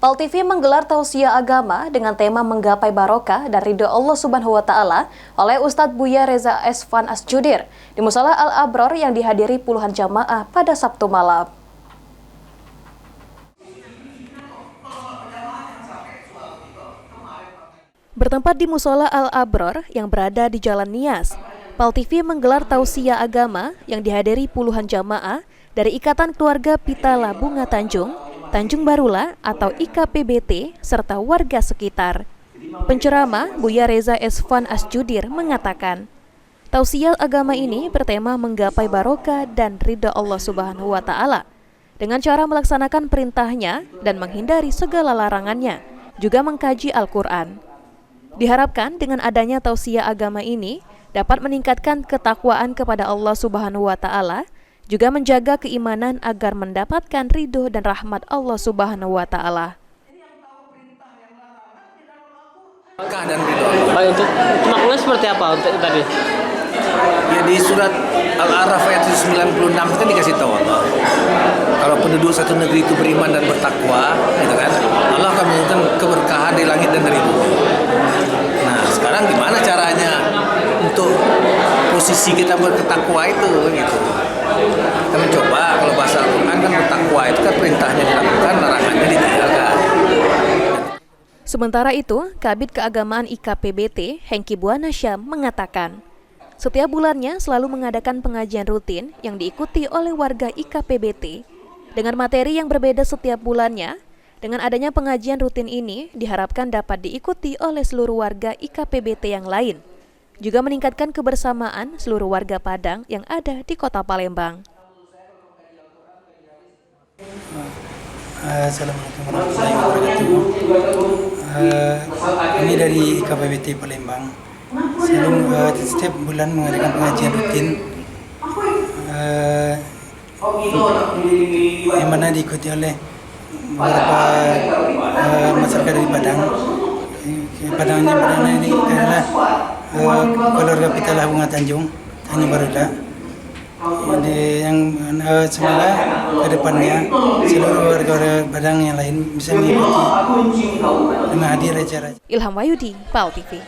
PAL TV menggelar tausiah agama dengan tema menggapai barokah dan ridho Allah Subhanahu wa Ta'ala oleh Ustadz Buya Reza Esvan Asjudir di Mushola Al-Abror yang dihadiri puluhan jamaah pada Sabtu malam. Bertempat di Mushola Al-Abror yang berada di Jalan Nias, PAL TV menggelar tausiah agama yang dihadiri puluhan jamaah dari Ikatan Keluarga Pitala Bunga Tanjung, Tanjung Barula atau IKPBT, serta warga sekitar. Penceramah Buya Reza Esvan Asjudir mengatakan, tausiah agama ini bertema menggapai barokah dan ridha Allah Subhanahu wa Ta'ala dengan cara melaksanakan perintahnya dan menghindari segala larangannya, juga mengkaji Al-Quran. Diharapkan dengan adanya tausiah agama ini dapat meningkatkan ketakwaan kepada Allah Subhanahu wa Ta'ala, juga menjaga keimanan agar mendapatkan ridho dan rahmat Allah Subhanahu wa Ta'ala. Dan ridho. Baik, untuk maknanya seperti apa untuk tadi? Ya, di surat Al-A'raf ayat 96 kan dikasih tahu Allah, kalau penduduk satu negeri itu beriman dan bertakwa, gitu kan, Allah akan memberikan keberkahan di langit dan dari bumi. Nah, sekarang gimana caranya untuk posisi kita bertakwa itu, gitu? Kita mencoba, kalau bahasa Al-Quran kan bertakwa itu kan perintahnya dilakukan, larangannya ditinggalkan. Sementara itu, Kabid Keagamaan IKPBT, Hengki Buana Syam, mengatakan, setiap bulannya selalu mengadakan pengajian rutin yang diikuti oleh warga IKPBT dengan materi yang berbeda setiap bulannya. Dengan adanya pengajian rutin ini diharapkan dapat diikuti oleh seluruh warga IKPBT yang lain, juga meningkatkan kebersamaan seluruh warga Padang yang ada di Kota Palembang. Assalamualaikum warahmatullahi wabarakatuh. Ini dari IKPBT Palembang. Selalu setiap bulan mengadakan pengajian rutin yang mana diikuti oleh beberapa masyarakat dari Padang. Padang ini adalah keluarga Pitala Bunga Tanjung, Tanjung Barula. Yang semoga ke depannya seluruh warga Padang yang lain bisa mengikuti dengan hadir acara. Ilham Wahyudi, PAL TV.